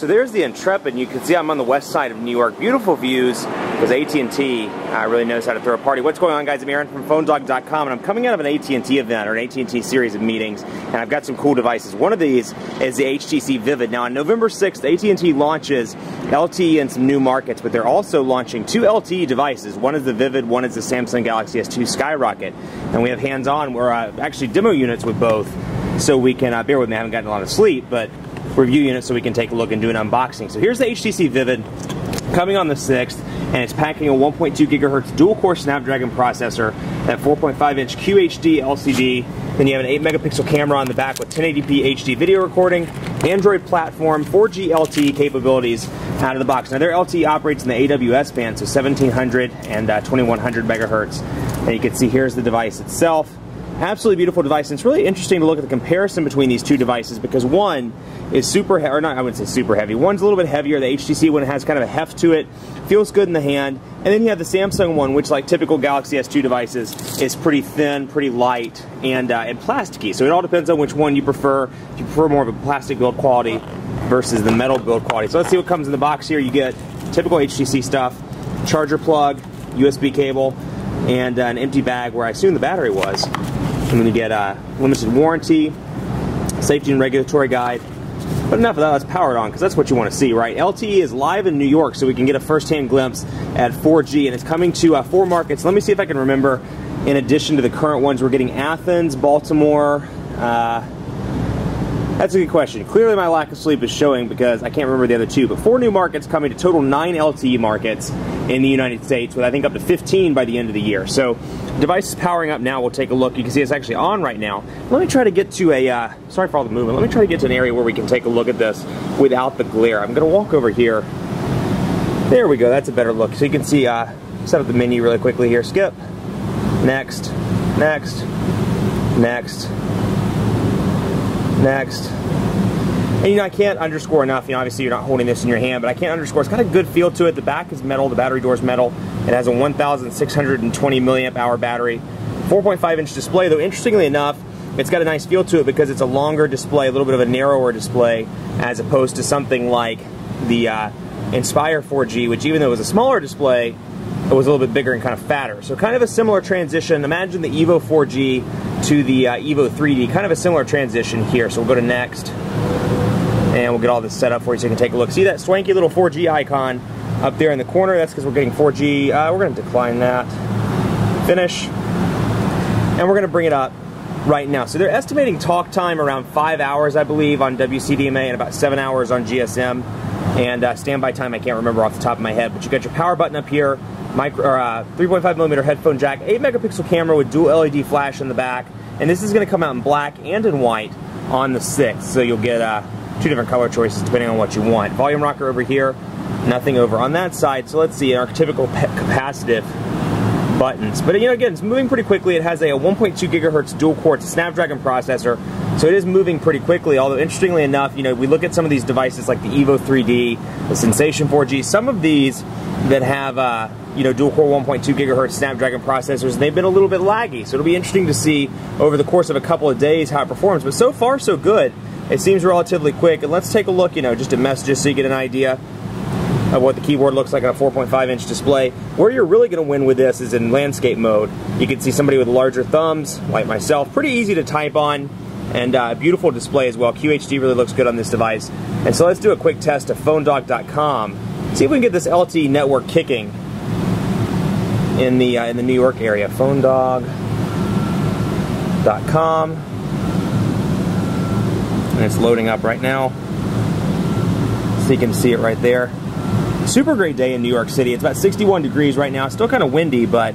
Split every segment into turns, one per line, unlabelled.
So there's the Intrepid, and you can see I'm on the west side of New York. Beautiful views, because AT&T really knows how to throw a party. What's going on, guys? I'm Aaron from PhoneDog.com, and I'm coming out of an AT&T event, or an AT&T series of meetings, and I've got some cool devices. One of these is the HTC Vivid. Now, on November 6th, AT&T launches LTE in some new markets, but they're also launching two LTE devices. One is the Vivid, one is the Samsung Galaxy S2 Skyrocket. And we have hands-on, we're actually demo units with both, so we can, bear with me, I haven't gotten a lot of sleep, but review units so we can take a look and do an unboxing. So here's the HTC Vivid coming on the 6th, and it's packing a 1.2 gigahertz dual-core Snapdragon processor, that 4.5-inch QHD LCD. Then you have an 8-megapixel camera on the back with 1080p HD video recording, Android platform, 4G LTE capabilities out of the box. Now their LTE operates in the AWS band, so 1700 and 2100 megahertz. And you can see here's the device itself. Absolutely beautiful device, and it's really interesting to look at the comparison between these two devices, because one is super heavy, or not, I wouldn't say super heavy. One's a little bit heavier. The HTC one has kind of a heft to it, feels good in the hand, and then you have the Samsung one, which, like typical Galaxy S2 devices, is pretty thin, pretty light, and plasticky. So it all depends on which one you prefer. If you prefer more of a plastic build quality versus the metal build quality. So let's see what comes in the box here. You get typical HTC stuff: charger plug, USB cable, and an empty bag where I assume the battery was. And then you get a limited warranty, safety and regulatory guide. But enough of that, let's power it on, because that's what you want to see, right? LTE is live in New York, so we can get a first-hand glimpse at 4G, and it's coming to 4 markets. Let me see if I can remember, in addition to the current ones, we're getting Athens, Baltimore. That's a good question. Clearly my lack of sleep is showing, because I can't remember the other two, but 4 new markets coming to total 9 LTE markets in the United States, with I think up to 15 by the end of the year. So device is powering up now. We'll take a look. You can see it's actually on right now. Let me try to get to a, sorry for all the movement, let me try to get to an area where we can take a look at this without the glare. I'm going to walk over here. There we go, that's a better look. So you can see, set up the menu really quickly here. Skip, next, next, next, next. And you know, I can't underscore enough, you know, obviously you're not holding this in your hand, but I can't underscore, it's got a good feel to it. The back is metal, the battery door is metal. It has a 1,620 milliamp hour battery, 4.5-inch display, though interestingly enough, it's got a nice feel to it because it's a longer display, a little bit of a narrower display, as opposed to something like the Inspire 4G, which even though it was a smaller display, it was a little bit bigger and kind of fatter. So kind of a similar transition. Imagine the Evo 4G to the Evo 3D, kind of a similar transition here. So we'll go to next, and we'll get all this set up for you so you can take a look. See that swanky little 4G icon up there in the corner? That's because we're getting 4G. We're going to decline that. Finish. And we're going to bring it up right now. So they're estimating talk time around 5 hours, I believe, on WCDMA, and about 7 hours on GSM. And standby time, I can't remember off the top of my head, but you got your power button up here, 3.5mm headphone jack, 8-megapixel camera with dual LED flash in the back, and this is going to come out in black and in white on the 6th, so you'll get 2 different color choices depending on what you want. Volume rocker over here, nothing over on that side. So let's see our typical capacitive buttons. But you know, again, it's moving pretty quickly. It has a 1.2 gigahertz dual-core Snapdragon processor, so it is moving pretty quickly. Although interestingly enough, you know, we look at some of these devices like the Evo 3D, the Sensation 4G, some of these that have you know, dual-core 1.2 gigahertz Snapdragon processors, they've been a little bit laggy. So it'll be interesting to see over the course of a couple of days how it performs. But so far, so good. It seems relatively quick, and let's take a look, you know, just at messages so you get an idea of what the keyboard looks like on a 4.5-inch display. Where you're really going to win with this is in landscape mode. You can see somebody with larger thumbs, like myself. Pretty easy to type on, and beautiful display as well. QHD really looks good on this device. And so let's do a quick test of PhoneDog.com. See if we can get this LTE network kicking in the New York area. PhoneDog.com. And it's loading up right now, so you can see it right there. Super great day in New York City. It's about 61 degrees right now. It's still kind of windy, but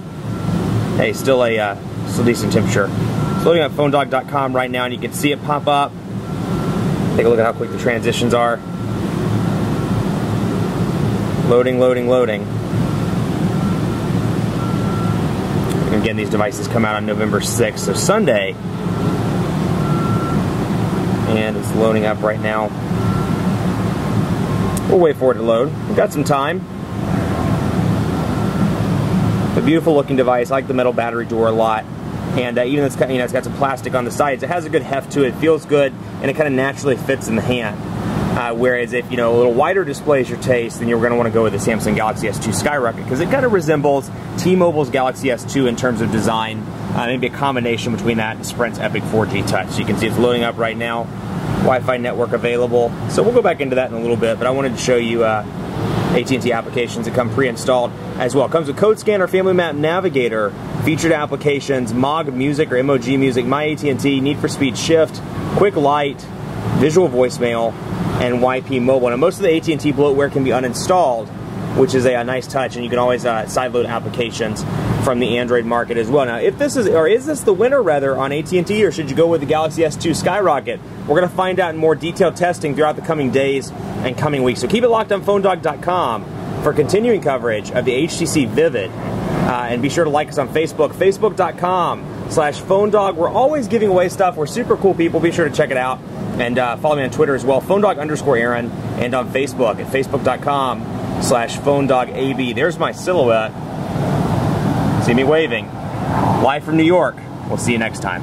hey, still decent temperature. It's loading up PhoneDog.com right now, and you can see it pop up. Take a look at how quick the transitions are. Loading, loading, loading. And again, these devices come out on November 6th, so Sunday. And it's loading up right now. We'll wait for it to load. We've got some time. A beautiful looking device. I like the metal battery door a lot. And even though it's got, you know, it's got some plastic on the sides, it has a good heft to it. It feels good, and it kind of naturally fits in the hand. Whereas if, you know, a little wider display is your taste, then you're going to want to go with the Samsung Galaxy S2 Skyrocket, because it kind of resembles T-Mobile's Galaxy S2 in terms of design. Maybe a combination between that and Sprint's Epic 4G Touch. So you can see it's loading up right now. Wi-Fi network available. So we'll go back into that in a little bit, but I wanted to show you AT&T applications that come pre-installed as well. It comes with Code Scanner, Family Map Navigator, featured applications, MOG Music or MOG Music, My AT&T, Need for Speed Shift, Quick Light, Visual Voicemail, and YP Mobile. Now most of the AT&T bloatware can be uninstalled, which is a nice touch, and you can always sideload applications from the Android market as well. Now, if this is, or is this the winner rather on AT&T, or should you go with the Galaxy S2 Skyrocket? We're going to find out in more detailed testing throughout the coming days and coming weeks. So keep it locked on PhoneDog.com for continuing coverage of the HTC Vivid. And be sure to like us on Facebook, Facebook.com/PhoneDog. We're always giving away stuff. We're super cool people. Be sure to check it out. And follow me on Twitter as well, PhoneDog_Aaron, and on Facebook at Facebook.com/PhoneDogAB. There's my silhouette. See me waving. Live from New York. We'll see you next time.